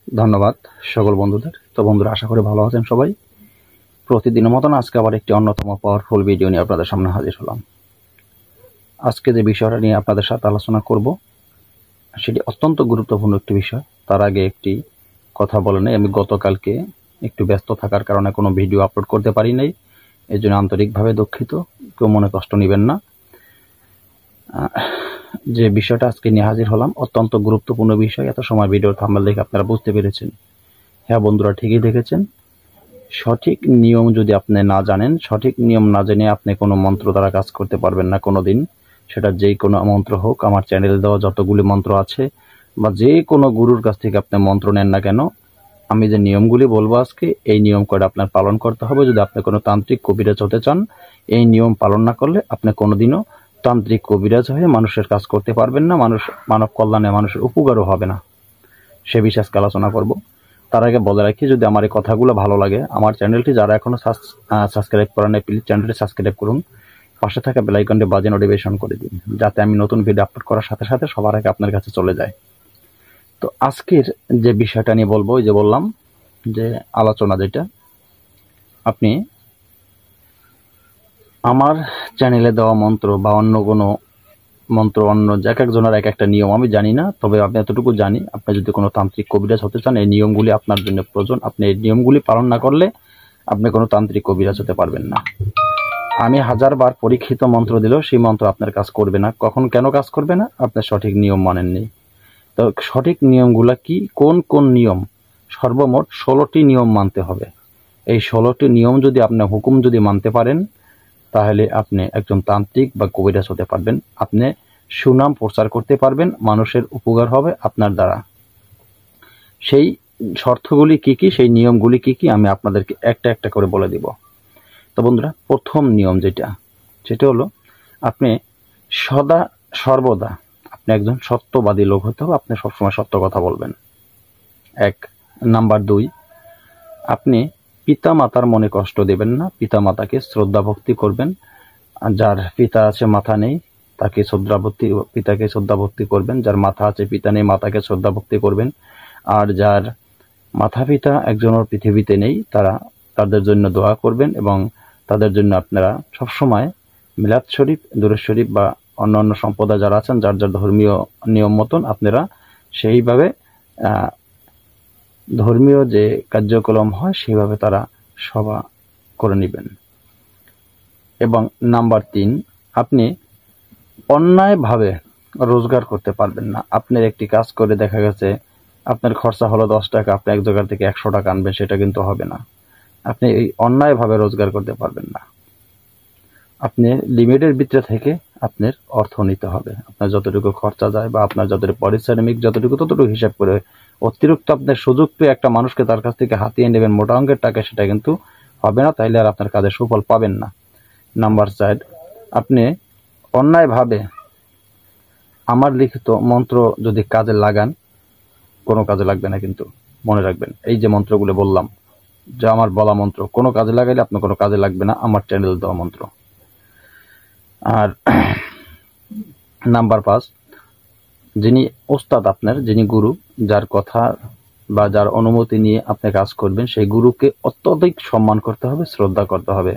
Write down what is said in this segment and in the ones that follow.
ধন্যবাদ সকল বন্ধুদের। তো বন্ধুরা, আশা করি ভালো আছেন সবাই। প্রতিদিনের মতন আজকে আবার একটি অন্যতম পাওয়ারফুল ভিডিও নিয়ে আপনাদের সামনে হাজির হলাম। আজকে যে বিষয়টা নিয়ে আপনাদের সাথে আলোচনা করব সেটি অত্যন্ত গুরুত্বপূর্ণ একটি বিষয়। তার আগে একটি কথা বলে নেই, আমি গতকালকে একটু ব্যস্ত থাকার কারণে কোনো ভিডিও আপলোড করতে পারি নাই, এই জন্য আন্তরিকভাবে দুঃখিত, কেউ মনে কষ্ট নেবেন না। যে বিষয়টা আজকে নিয়ে হাজির হলাম অত্যন্ত গুরুত্বপূর্ণ বিষয়। এত সময় ভিডিওর থাম্বনেল দেখে আপনারা বুঝতে পেরেছেন। হ্যাঁ বন্ধুরা, ঠিকই দেখেছেন। সঠিক নিয়ম যদি আপনি না জানেন, সঠিক নিয়ম না জেনে আপনি কোনো মন্ত্র দ্বারা কাজ করতে পারবেন না কোনোদিন। সেটা যেই কোনো মন্ত্র হোক, আমার চ্যানেলে দেওয়া যতগুলি মন্ত্র আছে বা যে কোনো গুরুর কাছ থেকে আপনি মন্ত্র নেন না কেন, আমি যে নিয়মগুলি বলবো আজকে, এই নিয়ম করে আপনার পালন করতে হবে। যদি আপনি কোনো তান্ত্রিক কবিরাজ হতে চান, এই নিয়ম পালন না করলে আপনি কোনোদিনও তান্ত্রিক কবিরাজ হয়ে মানুষের কাজ করতে পারবেন না, মানব কল্যাণে মানুষের উপকারও হবে না। সে বিষয়ে আজকে আলোচনা করব। তার আগে বলে রাখি, যদি আমার এই কথাগুলো ভালো লাগে, আমার চ্যানেলটি যারা এখনো সাবস্ক্রাইব করেন নাই, প্লিজ চ্যানেলটি সাবস্ক্রাইব করুন, পাশে থাকা বেল আইকনটি বাজে নোটিফিকেশন করে দিন, যাতে আমি নতুন ভিডিও আপলোড করার সাথে সাথে সবার আগে আপনার কাছে চলে যায়। তো আজকের যে বিষয়টা নিয়ে বলবো, ওই যে বললাম যে আলোচনা, যেটা আপনি আমার চ্যানেলে দেওয়া মন্ত্র বা অন্য কোনো মন্ত্র, অন্য এক একজনের এক একটা নিয়ম আমি জানি না, তবে আমি এতটুকু জানি, আপনি যদি কোনো তান্ত্রিক কবিরাজ হতে চান, এই নিয়মগুলি আপনার জন্য প্রয়োজন। আপনি এই নিয়মগুলি পালন না করলে আপনি কোনো তান্ত্রিক কবিরাজ হতে পারবেন না। আমি হাজারবার পরীক্ষিত মন্ত্র দিলেও সেই মন্ত্র আপনার কাজ করবে না। কখন, কেন কাজ করবে না? আপনি সঠিক নিয়ম মানেননি। তো সঠিক নিয়মগুলা কি, কোন কোন নিয়ম? সর্বমোট 16টি নিয়ম মানতে হবে। এই 16টি নিয়ম যদি আপনি হুকুম যদি মানতে পারেন, তাহলে আপনি একজন তান্ত্রিক বা কবিরাজ হতে পারবেন। আপনি সুনাম প্রচার করতে পারবেন, মানুষের উপকার হবে আপনার দ্বারা। সেই শর্তগুলি কি কি, সেই নিয়মগুলি কি কি, আমি আপনাদেরকে একটা একটা করে বলে দিব। তো বন্ধুরা, প্রথম নিয়ম সেটা হলো, আপনি সদা সর্বদা আপনি একজন সত্যবাদী লোক হতে হবে। আপনি সবসময় সত্য কথা বলবেন, 1 নাম্বার 2, আপনি পিতা মাতার মনে কষ্ট দেবেন না। পিতা মাতাকে শ্রদ্ধা ভক্তি করবেন। যার পিতা আছে মাথা নেই, তাকে পিতাকে শ্রদ্ধা ভক্তি করবেন। যার মাথা আছে পিতা নেই, মাতাকে শ্রদ্ধা ভক্তি করবেন। আর যার মাথা পিতা একজনের পৃথিবীতে নেই, তাদের জন্য দোয়া করবেন এবং তাদের জন্য আপনারা সবসময় মিলাদ শরীফ, দুরূদ শরীফ বা অন্যান্য সম্প্রদায় যারা আছেন, যার যার ধর্মীয় নিয়ম মতন আপনারা সেইভাবে ধর্মীয় যে কার্যক্রম হয় সেইভাবে তারা সভা করে নেবেন। এবং নাম্বার 3, আপনি অন্যায়ভাবে রোজগার করতে পারবেন না। আপনার একটি কাজ করে দেখা গেছে আপনার খরচা হলো 10 টাকা, আপনি এক জায়গা থেকে 100 টাকা আনবেন, সেটা কিন্তু হবে না। আপনি এই অন্যায়ভাবে রোজগার করতে পারবেন না। আপনি লিমিটের ভিতরে থেকে আপনার অর্থ নিতে হবে। আপনার যতটুকু খরচা যায় বা আপনার যতটুকু পারিশ্রমিক যতটুকু, ততটুকু হিসাব করে। অতিরিক্ত আপনার সুযোগ পেয়ে একটা মানুষকে তার কাছ থেকে হাতিয়ে নেবেন মোটা অঙ্কের টাকা, সেটা কিন্তু হবে না, তাইলে আর আপনার কাজের সুফল পাবেন না। নাম্বার 4, আপনি অন্যায়ভাবে আমার লিখিত মন্ত্র যদি কাজে লাগান, কোনো কাজে লাগবে না, কিন্তু মনে রাখবেন, এই যে মন্ত্রগুলো বললাম, যে আমার বলা মন্ত্র কোনো কাজে লাগাইলে আপনার কোনো কাজে লাগবে না, আমার চ্যানেল দেওয়া মন্ত্র। আর নাম্বার 5, যিনি ওস্তাদ আপনার, যিনি গুরু, যার কথা বা যার অনুমতি নিয়ে আপনি কাজ করবেন, সেই গুরুকে অত্যধিক সম্মান করতে হবে, শ্রদ্ধা করতে হবে।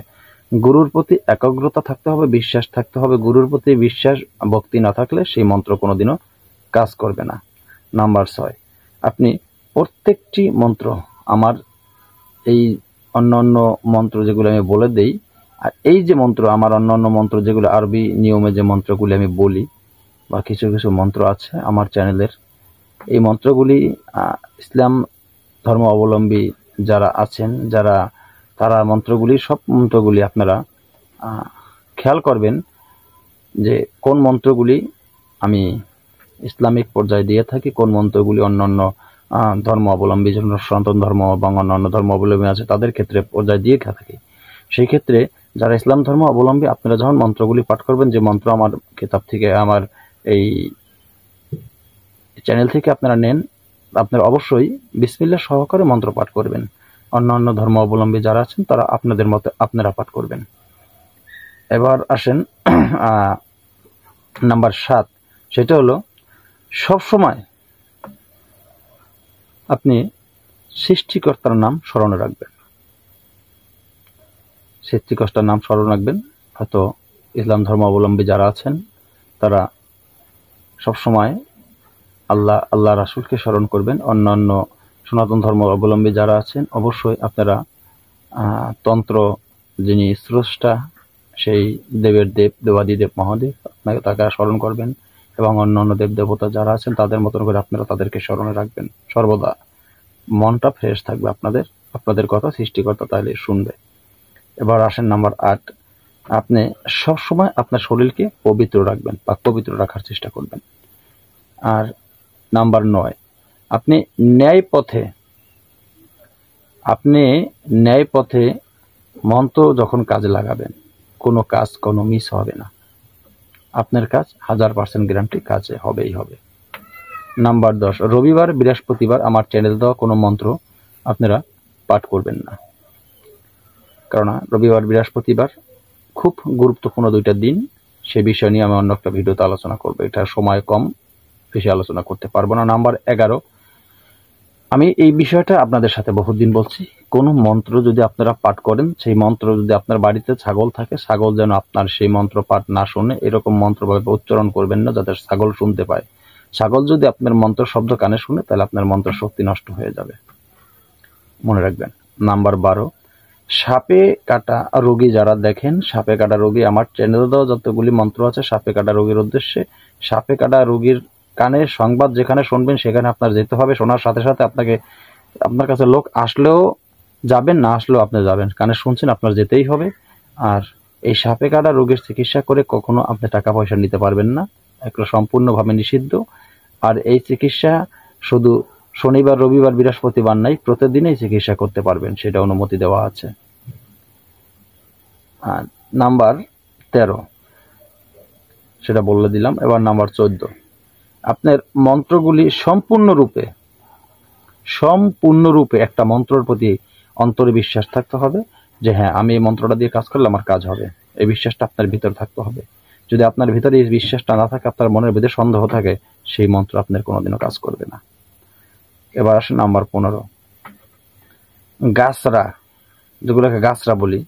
গুরুর প্রতি একাগ্রতা থাকতে হবে, বিশ্বাস থাকতে হবে। গুরুর প্রতি বিশ্বাস ভক্তি না থাকলে সেই মন্ত্র কোনোদিনও কাজ করবে না। নাম্বার 6, আপনি প্রত্যেকটি মন্ত্র, আমার এই অন্য মন্ত্র যেগুলো আমি বলে দেই, আর এই যে মন্ত্র, আমার অন্য মন্ত্র যেগুলো আরবি নিয়মে যে মন্ত্রগুলি আমি বলি, বা কিছু কিছু মন্ত্র আছে আমার চ্যানেলের, এই মন্ত্রগুলি ইসলাম ধর্ম অবলম্বী যারা আছেন, তারা সব মন্ত্রগুলি আপনারা খেয়াল করবেন যে কোন মন্ত্রগুলি আমি ইসলামিক পর্যায়ে দিয়ে থাকি, কোন মন্ত্রগুলি অন্যান্য ধর্ম অবলম্বী, যেমন সনাতন ধর্ম এবং অন্যান্য ধর্ম অবলম্বী আছে তাদের ক্ষেত্রে পর্যায়ে দিয়ে থাকি। সেই ক্ষেত্রে যারা ইসলাম ধর্ম অবলম্বী, আপনারা যখন মন্ত্রগুলি পাঠ করবেন, যে মন্ত্র আমার কিতাব থেকে, আমার এই চ্যানেল থেকে আপনারা নেন, আপনারা অবশ্যই বিসমিল্লাহ সহকারে মন্ত্র পাঠ করবেন। অন্যান্য ধর্ম অবলম্বী যারা আছেন তারা আপনাদের মতে আপনারা পাঠ করবেন। এবার আসেন নাম্বার 7, সেটা হলো, সব সময় আপনি সৃষ্টিকর্তার নাম স্মরণে রাখবেন। সৃষ্টিকর্তার নাম স্মরণ রাখবেন। হয়তো ইসলাম ধর্মাবলম্বী যারা আছেন তারা সবসময় আল্লাহ রাসূলকে স্মরণ করবেন। অন্যান্য সনাতন ধর্ম অবলম্বী যারা আছেন অবশ্যই আপনারা তন্ত্র যিনি স্রষ্টা সেই দেবের দেবাদিদেব মহাদেব আপনাকে তাকে স্মরণ করবেন এবং অন্যান্য দেব দেবতা যারা আছেন তাদের মতন করে আপনারা তাদেরকে স্মরণে রাখবেন। সর্বদা মনটা ফ্রেশ থাকবে আপনাদের কথা সৃষ্টিকর্তা তাইলে শুনবে। এবার আসেন নাম্বার 8, আপনি সবসময় আপনার শরীরকে পবিত্র রাখবেন বা পবিত্র রাখার চেষ্টা করবেন। আর নাম্বার 9, আপনি ন্যায় পথে মন্ত্র যখন কাজে লাগাবেন কোনো মিস হবে না। আপনার কাজ 1000% গ্যারান্টি কাজে হবেই হবে। নাম্বার 10, রবিবার বৃহস্পতিবার আমার চ্যানেল দেওয়া কোনো মন্ত্র আপনারা পাঠ করবেন না। কারণ রবিবার বৃহস্পতিবার খুব গুরুত্বপূর্ণ 2টা দিন। সে বিষয় নিয়ে আমি অন্য একটা ভিডিওতে আলোচনা করব। এটা সময় কম, বেশি আলোচনা করতে পারবো না। নাম্বার 11, আমি এই বিষয়টা আপনাদের সাথে বহুদিন বলছি, কোনো মন্ত্র যদি আপনারা পাঠ করেন, সেই মন্ত্র যদি আপনার বাড়িতে ছাগল থাকে, ছাগল যেন আপনার সেই মন্ত্র পাঠ না শুনে এরকম মন্ত্রভাবে উচ্চারণ করবেন না যাতে ছাগল শুনতে পায়। ছাগল যদি আপনার মন্ত্র শব্দ কানে শুনে তাহলে আপনার মন্ত্র শক্তি নষ্ট হয়ে যাবে, মনে রাখবেন। নাম্বার 12, সাপে কাটা রোগী যারা দেখেন, সাপে কাটা রোগী আমার চ্যানেলে দেওয়া যতগুলি মন্ত্র আছে সাপে কাটা রোগীর উদ্দেশ্যে, সাপে কাটা রোগীর কানে সংবাদ যেখানে শুনবেন সেখানে আপনার যেতে হবে। শোনার সাথে সাথে আপনার কাছে লোক আসলেও যাবেন, না আসলেও আপনি যাবেন। কানে শুনছেন আপনার যেতেই হবে। আর এই সাপে কাটা রোগীর চিকিৎসা করে কখনো আপনি টাকা পয়সা নিতে পারবেন না, এগুলো সম্পূর্ণভাবে নিষিদ্ধ। আর এই চিকিৎসা শুধু শনিবার রবিবার বৃহস্পতিবার নাই, প্রতিদিনই চিকিৎসা করতে পারবেন, সেটা অনুমতি দেওয়া আছে। আর নাম্বার 13 সেটা বলে দিলাম। এবার নাম্বার 14, আপনার মন্ত্রগুলি সম্পূর্ণরূপে একটা মন্ত্রের প্রতি অন্তরে বিশ্বাস থাকতে হবে যে হ্যাঁ আমি এই মন্ত্রটা দিয়ে কাজ করলে আমার কাজ হবে। এই বিশ্বাসটা আপনার ভিতরে থাকতে হবে। যদি আপনার ভিতরে এই বিশ্বাসটা না থাকে, আপনার মনের ভিতরে সন্দেহ থাকে, সেই মন্ত্র আপনার কোনোদিনও কাজ করবে না। এবার আসেন নাম্বার 15, গাছরা, যেগুলোকে গাছরা বলি,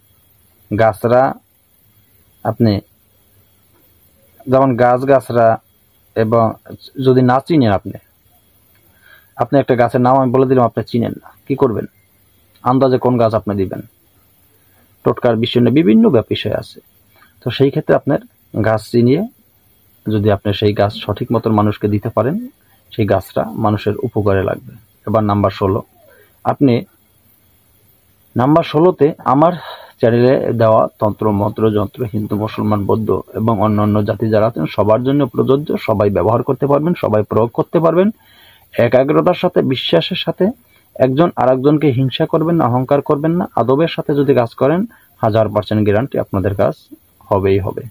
গাছরা আপনি যেমন গাছরা, এবং যদি না চিনেন আপনি একটা গাছের নাম আমি বলে দিলাম, আপনি চিনেন না, কি করবেন? আন্দাজে কোন গাছ আপনি দিবেন? টোটকার বিষয় নিয়ে বিভিন্ন বিষয় আছে। তো সেই ক্ষেত্রে আপনার গাছ চিনিয়ে যদি আপনি সেই গাছ সঠিক মতন মানুষকে দিতে পারেন, সেই গাছটা মানুষের উপকারে লাগবে। এবার নাম্বার 16, আপনি নাম্বার 16তে আমার চ্যানেলে দেওয়া তন্ত্র মন্ত্র যন্ত্র হিন্দু মুসলমান বৌদ্ধ এবং অন্যান্য জাতি যারা আছেন সবার জন্য প্রযোজ্য। সবাই ব্যবহার করতে পারবেন, সবাই প্রয়োগ করতে পারবেন। একাগ্রতার সাথে, বিশ্বাসের সাথে, একজন আরেকজনকে হিংসা করবেন না, অহংকার করবেন না, আদবের সাথে যদি কাজ করেন 1000% গ্যারান্টি আপনাদের কাজ হবেই হবে।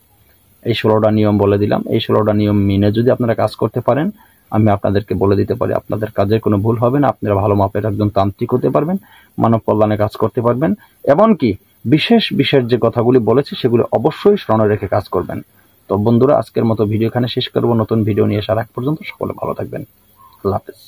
এই 16টা নিয়ম বলে দিলাম। এই 16টা নিয়ম মেনে যদি আপনারা কাজ করতে পারেন, আমি আপনাদেরকে বলে দিতে পারি আপনাদের কাজে কোনো ভুল হবে না। আপনারা ভালো মাপের একজন তান্ত্রিক হতে পারবেন, মানব কল্যাণে কাজ করতে পারবেন। এমনকি বিশেষ যে কথাগুলি বলেছি সেগুলি অবশ্যই স্মরণে রেখে কাজ করবেন। তো বন্ধুরা, আজকের মতো ভিডিও এখানে শেষ করব। নতুন ভিডিও নিয়ে আসার আগ পর্যন্ত সকলে ভালো থাকবেন। আল্লাহ হাফেজ।